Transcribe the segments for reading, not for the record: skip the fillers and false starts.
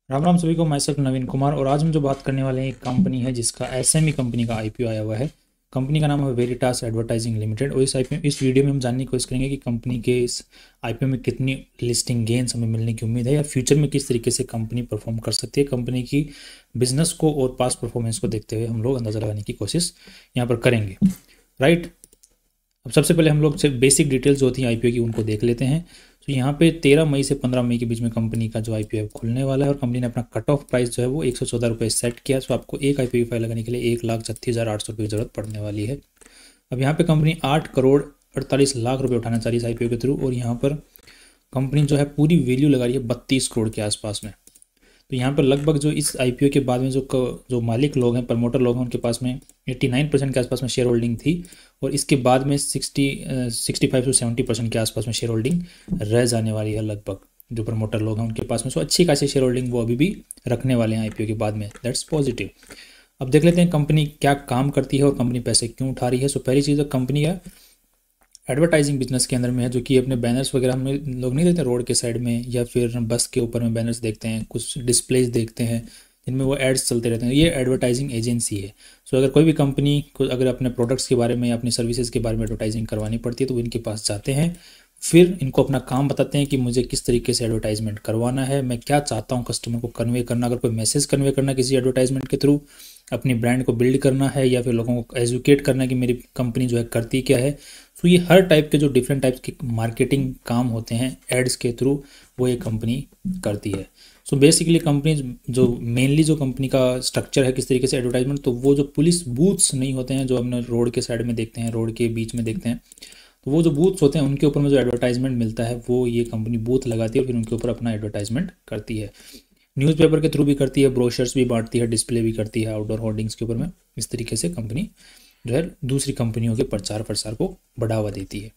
राम राम सभी को। मैं सिर्फ नवीन कुमार और आज हम जो बात करने वाले हैं एक कंपनी है जिसका एसएमई कंपनी का आईपीओ आया हुआ है। कंपनी का नाम है वेरिटास एडवर्टाइजिंग लिमिटेड और इस वीडियो में हम जानने की कोशिश करेंगे कि कंपनी के इस आईपीओ में कितनी लिस्टिंग गेन्स हमें मिलने की उम्मीद है या फ्यूचर में किस तरीके से कंपनी परफॉर्म कर सकती है। कंपनी की बिजनेस को और पास्ट परफॉर्मेंस को देखते हुए हम लोग अंदाजा लगाने की कोशिश यहाँ पर करेंगे। राइट। अब सबसे पहले हम लोग सिर्फ बेसिक डिटेल्स जो होती हैं आईपीओ की उनको देख लेते हैं। तो यहाँ पे 13 मई से 15 मई के बीच में कंपनी का जो आईपीओ है खुलने वाला है और कंपनी ने अपना कट ऑफ प्राइस जो है वो 114 रुपये सेट किया। तो आपको एक आईपीओ की फाइल लगाने के लिए 1,36,800 रुपये की जरूरत पड़ने वाली है। अब यहाँ पे कंपनी 8 करोड़ 48 लाख रुपये उठाना चाह रही है इस आईपीओ के थ्रू और यहाँ पर कंपनी जो है पूरी वैल्यू लगा रही है 32 करोड़ के आसपास में। तो यहाँ पर लगभग जो इस आईपीओ के बाद में जो मालिक लोग हैं, प्रमोटर लोग हैं, उनके पास में 89% के आसपास में शेयर होल्डिंग थी और इसके बाद में 65 से 70% के आसपास में शेयर होल्डिंग रह जाने वाली है। लगभग जो प्रमोटर लोग हैं उनके पास में सो अच्छी खासी शेयर होल्डिंग वो अभी भी रखने वाले हैं आईपीओ के बाद में। That's positive. अब देख लेते हैं कंपनी क्या काम करती है और कंपनी पैसे क्यों उठा रही है। सो पहली चीज़, कंपनी है एडवर्टाइजिंग बिजनेस के अंदर में है, जो कि अपने बैनर्स वगैरह हम लोग नहीं देखते रोड के साइड में या फिर बस के ऊपर में बैनर्स देखते हैं, कुछ डिस्प्लेज देखते हैं जिनमें वो एड्स चलते रहते हैं। ये एडवर्टाइजिंग एजेंसी है। सो अगर कोई भी कंपनी को अगर अपने प्रोडक्ट्स के बारे में या अपनी सर्विसेज के बारे में एडवर्टाइजिंग करवानी पड़ती है तो वो इनके पास जाते हैं, फिर इनको अपना काम बताते हैं कि मुझे किस तरीके से एडवर्टाइजमेंट करवाना है, मैं क्या चाहता हूँ कस्टमर को कन्वे करना, अगर कोई मैसेज कन्वे करना किसी एडवर्टाइजमेंट के थ्रू, अपनी ब्रांड को बिल्ड करना है या फिर लोगों को एजुकेट करना है कि मेरी कंपनी जो है करती क्या है। सो ये हर टाइप के जो डिफरेंट टाइप्स के मार्केटिंग काम होते हैं एड्स के थ्रू वो ये कंपनी करती है। सो बेसिकली कंपनी जो मेनली जो कंपनी का स्ट्रक्चर है किस तरीके से एडवर्टाइजमेंट, तो वो जो पुलिस बूथ्स नहीं होते हैं जो हमने रोड के साइड में देखते हैं, रोड के बीच में देखते हैं, तो वो जो बूथ्स होते हैं उनके ऊपर में जो एडवर्टाइजमेंट मिलता है वो ये कंपनी बूथ लगाती है और फिर उनके ऊपर अपना एडवर्टाइजमेंट करती है। न्यूज़पेपर के थ्रू भी करती है, ब्रोशर्स भी बांटती है, डिस्प्ले भी करती है आउटडोर होर्डिंग्स के ऊपर में। इस तरीके से कंपनी जो है दूसरी कंपनियों के प्रचार प्रसार को बढ़ावा देती है।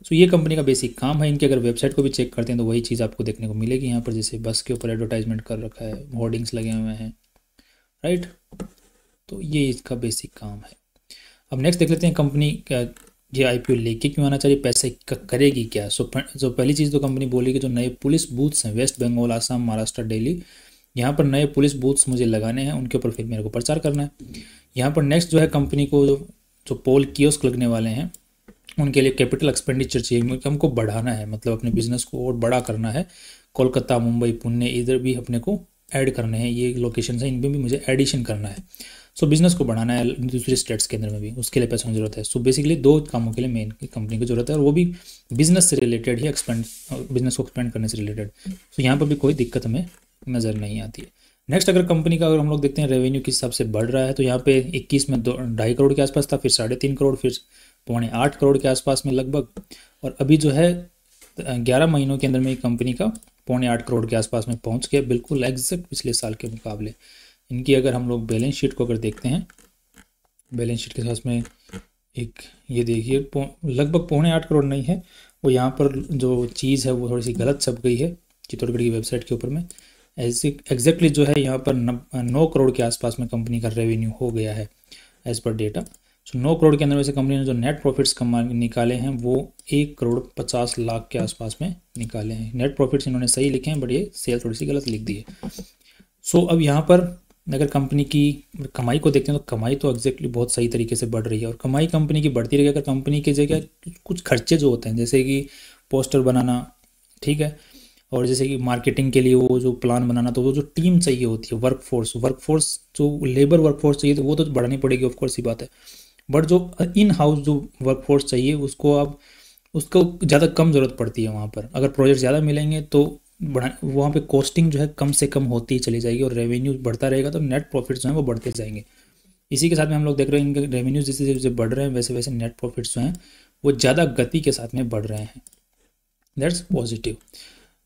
सो ये कंपनी का बेसिक काम है। इनकी अगर वेबसाइट को भी चेक करते हैं तो वही चीज़ आपको देखने को मिलेगी यहाँ पर, जैसे बस के ऊपर एडवर्टाइजमेंट कर रखा है, होर्डिंग्स लगे हुए हैं। राइट। तो ये इसका बेसिक काम है। अब नेक्स्ट देख लेते हैं कंपनी क्या ये आईपीओ लेके क्यों आना चाहिए, पैसे करेगी क्या। सो पहली चीज़ तो कंपनी बोली कि जो नए पुलिस बूथ्स हैं वेस्ट बंगाल, आसाम, महाराष्ट्र, दिल्ली, यहाँ पर नए पुलिस बूथ्स मुझे लगाने हैं, उनके ऊपर फिर मेरे को प्रचार करना है। यहाँ पर नेक्स्ट जो है कंपनी को जो पोल कियोस्क लगने वाले हैं उनके लिए कैपिटल एक्सपेंडिचर चाहिए, हमको बढ़ाना है, मतलब अपने बिजनेस को और बड़ा करना है। कोलकाता, मुंबई, पुणे इधर भी अपने को ऐड करने हैं, ये लोकेशन है इनमें भी मुझे एडिशन करना है। सो बिजनेस को बढ़ाना है दूसरे स्टेट्स के अंदर में भी, उसके लिए पैसों की जरूरत है। सो बेसिकली दो कामों के लिए मेन कंपनी की जरूरत है और वो भी बिजनेस से रिलेटेड ही, एक्सपेंड बिजनेस को एक्सपेंड करने से रिलेटेड। सो यहाँ पर भी कोई दिक्कत हमें नज़र नहीं आती है। नेक्स्ट अगर कंपनी का अगर हम लोग देखते हैं रेवेन्यू किस हिसाब से बढ़ रहा है, तो यहाँ पे 21 में 2.5 करोड़ के आसपास था, फिर 3.5 करोड़, फिर 7.8 करोड़ के आसपास में लगभग, और अभी जो है 11 महीनों के अंदर में कंपनी का 7.8 करोड़ के आसपास में पहुंच गया, बिल्कुल एग्जैक्ट पिछले साल के मुकाबले। इनकी अगर हम लोग बैलेंस शीट को अगर देखते हैं, बैलेंस शीट के साथ में एक ये देखिए लगभग 7.8 करोड़ नहीं है, वो यहाँ पर जो चीज़ है वो थोड़ी सी गलत छप गई है चित्तौड़गढ़ की वेबसाइट के ऊपर में। ऐसे एग्जैक्टली जो है यहाँ पर 9 करोड़ के आसपास में कंपनी का रेवेन्यू हो गया है एज पर डेटा। सो 9 करोड़ के अंदर वैसे कंपनी ने जो नेट प्रॉफिट्स निकाले हैं वो 1 करोड़ 50 लाख के आसपास में निकाले हैं। नेट प्रॉफिट्स इन्होंने सही लिखे हैं बट ये सेल थोड़ी सी गलत लिख दी है। सो अब यहाँ पर अगर कंपनी की कमाई को देखते हैं तो कमाई तो एग्जैक्टली बहुत सही तरीके से बढ़ रही है और कमाई कंपनी की बढ़ती रही। अगर कंपनी की जगह कुछ खर्चे जो होते हैं जैसे कि पोस्टर बनाना, ठीक है, और जैसे कि मार्केटिंग के लिए वो जो प्लान बनाना, तो वो जो टीम चाहिए होती है, वर्कफोर्स जो लेबर वर्कफोर्स चाहिए तो वो तो बढ़ानी पड़ेगी, ऑफकोर्स ही बात है। बट जो इन हाउस जो वर्कफोर्स चाहिए उसको अब उसको ज़्यादा कम ज़रूरत पड़ती है वहाँ पर। अगर प्रोजेक्ट ज़्यादा मिलेंगे तो बढ़ा वहाँ पे कॉस्टिंग जो है कम से कम होती ही चली जाएगी और रेवेन्यू बढ़ता रहेगा तो नेट प्रॉफिट्स जो हैं वो बढ़ते जाएंगे। इसी के साथ में हम लोग देख रहे हैं इनके रेवेन्यूज जैसे जैसे बढ़ रहे हैं वैसे वैसे नेट प्रॉफिट्स जो हैं वो ज़्यादा गति के साथ में बढ़ रहे हैं। That's positive.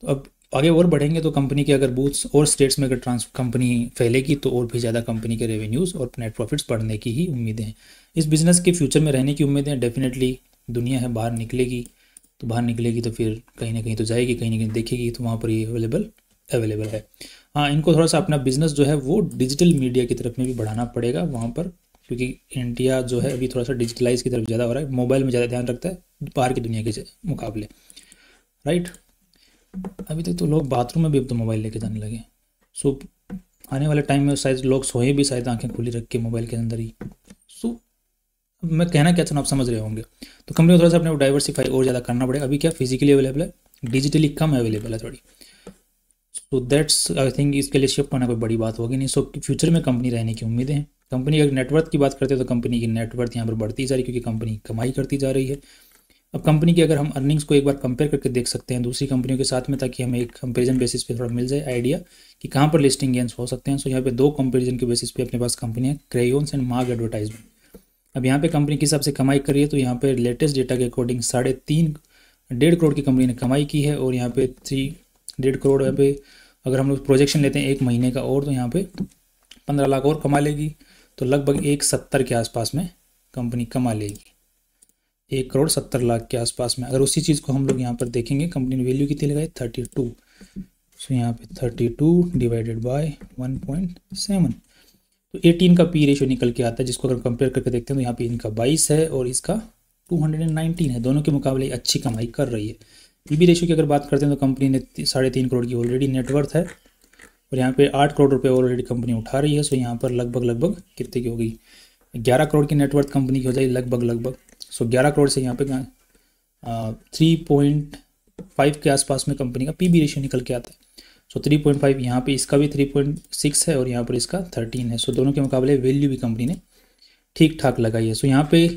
तो अब आगे और बढ़ेंगे तो कंपनी के अगर बूथ्स और स्टेट्स में अगर कंपनी फैलेगी तो और भी ज़्यादा कंपनी के रेवेन्यूज़ और नेट प्रॉफिट्स बढ़ने की ही उम्मीदें हैं। इस बिज़नेस के फ्यूचर में रहने की उम्मीदें डेफिनेटली। दुनिया है, बाहर निकलेगी तो फिर कहीं ना कहीं तो जाएगी, कहीं ना कहीं देखेगी तो वहाँ पर ये अवेलेबल है। हाँ, इनको थोड़ा सा अपना बिजनेस जो है वो डिजिटल मीडिया की तरफ में भी बढ़ाना पड़ेगा वहाँ पर, क्योंकि इंडिया जो है अभी थोड़ा सा डिजिटलाइज की तरफ ज़्यादा हो रहा है, मोबाइल में ज़्यादा ध्यान रखता है बाहर की दुनिया के मुकाबले। राइट। अभी तक तो लोग बाथरूम में भी अब तो मोबाइल लेके जाने लगे। सो आने वाले टाइम में शायद लोग सोए भी शायद आंखें खुली रख के मोबाइल के अंदर ही। सो मैं कहना क्या चाहता हूँ आप समझ रहे होंगे। तो कंपनी को थोड़ा सा अपने डाइवर्सिफाई और ज़्यादा करना पड़ेगा। अभी क्या फिजिकली अवेलेबल है, डिजिटली कम अवेलेबल है थोड़ी। सो दैट्स आई थिंक इसके लिए शिफ्ट होना कोई बड़ी बात होगी नहीं। सो फ्यूचर में कंपनी रहने की उम्मीदें हैं। कंपनी अगर नेटवर्थ की बात करते हैं तो कंपनी की नेटवर्थ यहाँ पर बढ़ती जा रही है क्योंकि कंपनी कमाई करती जा रही है। अब कंपनी की अगर हम अर्निंग्स को एक बार कंपेयर करके देख सकते हैं दूसरी कंपनियों के साथ में, ताकि हमें एक कंपेरिजन बेसिस पे थोड़ा मिल जाए आइडिया कि कहाँ पर लिस्टिंग गेंस हो सकते हैं। सो यहाँ पे दो कंपेरिजन के बेसिस पे अपने पास कंपनियाँ क्रेयॉन्स एंड मार्ग एडवर्टाइजमेंट। अब यहाँ पे कंपनी किस हिसाब से कमाई कर रही है, तो यहाँ पे लेटेस्ट डेटा के अकॉर्डिंग 1.5 करोड़ की कंपनी ने कमाई की है। और यहाँ पे 1.5 करोड़ यहाँ पे अगर हम लोग प्रोजेक्शन लेते हैं एक महीने का और, तो यहाँ पे 15 लाख और कमा लेगी। तो लगभग 170 के आसपास में कंपनी कमा लेगी, 1,70,00,000 के आसपास में। अगर उसी चीज़ को हम लोग यहाँ पर देखेंगे, कंपनी ने वैल्यू कितनी लगाई 32। सो यहाँ पे 32 डिवाइडेड बाय 1.7, तो 18 का पी रेशियो निकल के आता है, जिसको अगर कंपेयर करके देखते हैं तो यहाँ पे इनका 22 है और इसका 219 है। दोनों के मुकाबले अच्छी कमाई कर रही है। पीबी रेशियो की अगर बात करते हैं तो कंपनी ने 3.5 करोड़ की ऑलरेडी नेटवर्थ है और यहाँ पे 8 करोड़ रुपए ऑलरेडी कंपनी उठा रही है। सो यहाँ पर लगभग कितने की होगी, 11 करोड़ की नेटवर्थ कंपनी की हो जाएगी लगभग। सो 11 करोड़ से यहाँ पे 3.5 के आसपास में कंपनी का पीबी रेशियो निकल के आता है। सो 3.5 यहाँ पे इसका भी 3.6 है और यहाँ पर इसका 13 है। सो दोनों के मुकाबले वैल्यू भी कंपनी ने ठीक ठाक लगाई है। सो यहाँ पे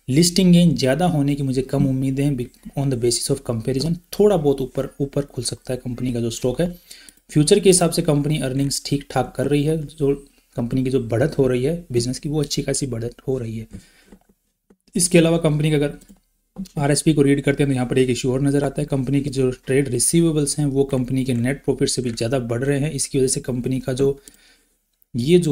लिस्टिंग गेन ज़्यादा होने की मुझे कम उम्मीदें हैं। On the basis of comparison थोड़ा बहुत ऊपर खुल सकता है कंपनी का जो स्टॉक है। फ्यूचर के हिसाब से कंपनी अर्निंग्स ठीक ठाक कर रही है। जो कंपनी की जो बढ़त हो रही है बिजनेस की, वो अच्छी खासी बढ़त हो रही है। इसके अलावा कंपनी का अगर आरएसपी को रीड करते हैं तो यहाँ पर एक इशू और नज़र आता है। कंपनी की जो ट्रेड रिसीवेबल्स हैं वो कंपनी के नेट प्रॉफिट से भी ज़्यादा बढ़ रहे हैं। इसकी वजह से कंपनी का जो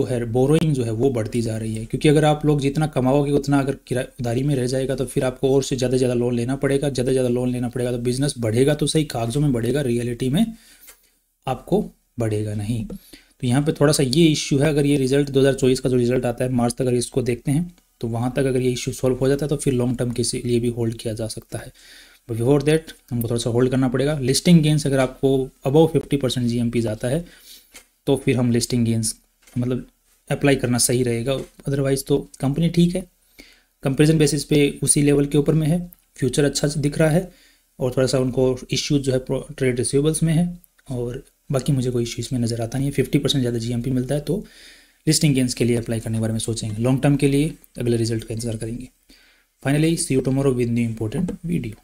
है बोरोइंग जो है वो बढ़ती जा रही है, क्योंकि अगर आप लोग जितना कमाओगे उतना अगर किराए उधारी में रह जाएगा तो फिर आपको और से ज़्यादा लोन लेना पड़ेगा। ज़्यादा लोन लेना पड़ेगा तो बिजनेस बढ़ेगा तो सही, कागजों में बढ़ेगा, रियलिटी में आपको बढ़ेगा नहीं। तो यहाँ पे थोड़ा सा ये इश्यू है। अगर ये रिजल्ट 2024 का जो रिजल्ट आता है मार्च तक, अगर इसको देखते हैं तो वहाँ तक अगर ये इश्यू सॉल्व हो जाता है तो फिर लॉन्ग टर्म के लिए भी होल्ड किया जा सकता है। बट बिफोर दैट हमको थोड़ा सा होल्ड करना पड़ेगा। लिस्टिंग गेंस अगर आपको अबव 50% GMP आता है तो फिर हम लिस्टिंग गेंस मतलब अप्लाई करना सही रहेगा। अदरवाइज़ तो कंपनी ठीक है, कंपेरिजन बेसिस पे उसी लेवल के ऊपर में है, फ्यूचर अच्छा दिख रहा है और थोड़ा सा उनको इश्यूज जो है ट्रेड रिसीवेबल्स में है और बाकी मुझे कोई इश्यू इसमें नज़र आता नहीं है। 50% ज़्यादा GMP मिलता है तो लिस्टिंग गेंस के लिए अप्लाई करने के बारे में सोचेंगे। लॉन्ग टर्म के लिए अगले रिजल्ट का इंतजार करेंगे। Finally see you tomorrow with new important video.